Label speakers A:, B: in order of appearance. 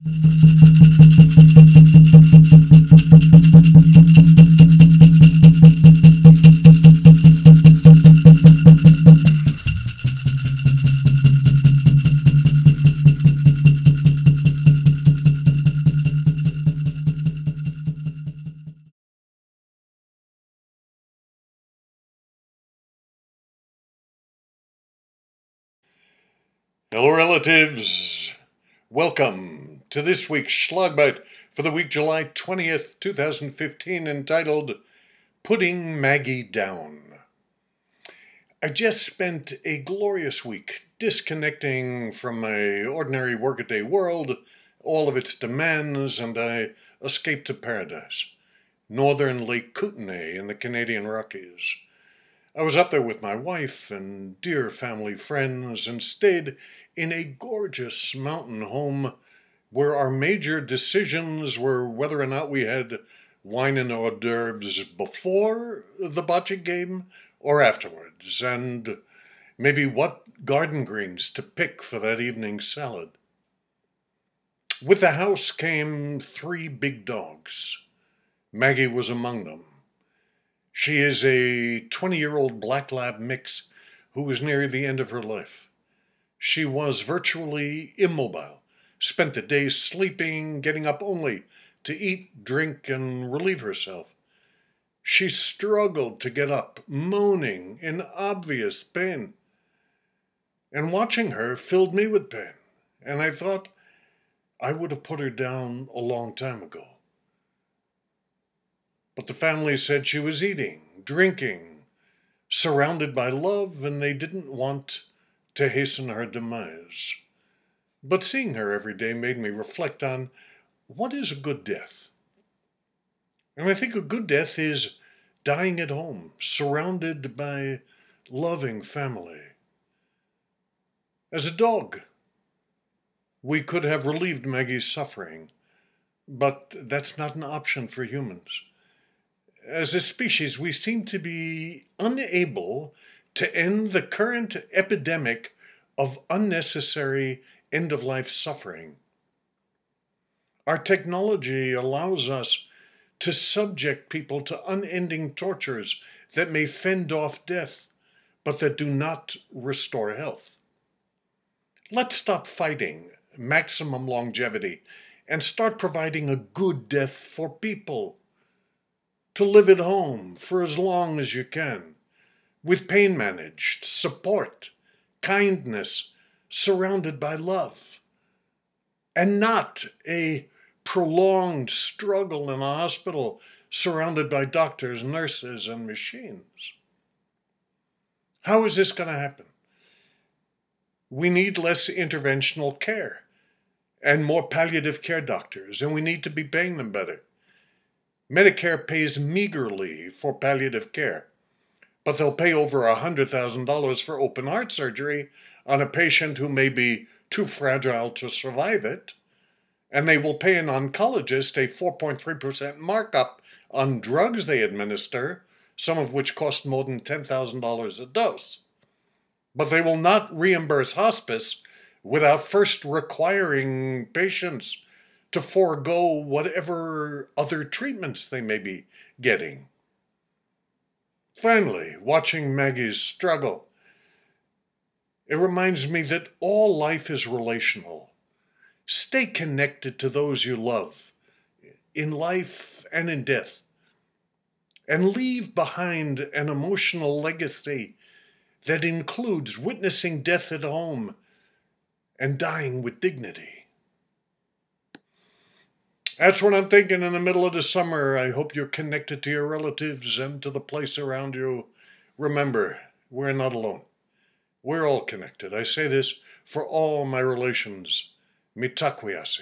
A: Hello, relatives. Welcome to this week's Schlagbite for the week July 20th, 2015, entitled Putting Maggie Down. I just spent a glorious week disconnecting from my ordinary workaday world, all of its demands, and I escaped to paradise, northern Lake Kootenay in the Canadian Rockies. I was up there with my wife and dear family friends and stayed in a gorgeous mountain home where our major decisions were whether or not we had wine and hors d'oeuvres before the bocce game or afterwards, and maybe what garden greens to pick for that evening's salad. With the house came 3 big dogs. Maggie was among them. She is a 20-year-old black lab mix who is near the end of her life. She was virtually immobile, spent the day sleeping, getting up only to eat, drink, and relieve herself. She struggled to get up, moaning in obvious pain. And watching her filled me with pain, and I thought I would have put her down a long time ago. But the family said she was eating, drinking, surrounded by love, and they didn't want to hasten her demise. But seeing her every day made me reflect on what is a good death. And I think a good death is dying at home, surrounded by loving family. As a dog, we could have relieved Maggie's suffering, but that's not an option for humans. As a species, we seem to be unable to end the current epidemic of unnecessary end-of-life suffering. Our technology allows us to subject people to unending tortures that may fend off death, but that do not restore health. Let's stop fighting maximum longevity and start providing a good death for people. To live at home for as long as you can, with pain managed, support, kindness, surrounded by love, and not a prolonged struggle in a hospital surrounded by doctors, nurses, and machines. How is this going to happen? We need less interventional care and more palliative care doctors, and we need to be paying them better. Medicare pays meagerly for palliative care, but they'll pay over $100,000 for open heart surgery on a patient who may be too fragile to survive it, and they will pay an oncologist a 4.3% markup on drugs they administer, some of which cost more than $10,000 a dose. But they will not reimburse hospice without first requiring patients to forego whatever other treatments they may be getting. Finally, watching Maggie's struggle, it reminds me that all life is relational. Stay connected to those you love, in life and in death, and leave behind an emotional legacy that includes witnessing death at home and dying with dignity. That's what I'm thinking in the middle of the summer. I hope you're connected to your relatives and to the place around you. Remember, we're not alone. We're all connected. I say this for all my relations. Mitakweyasi.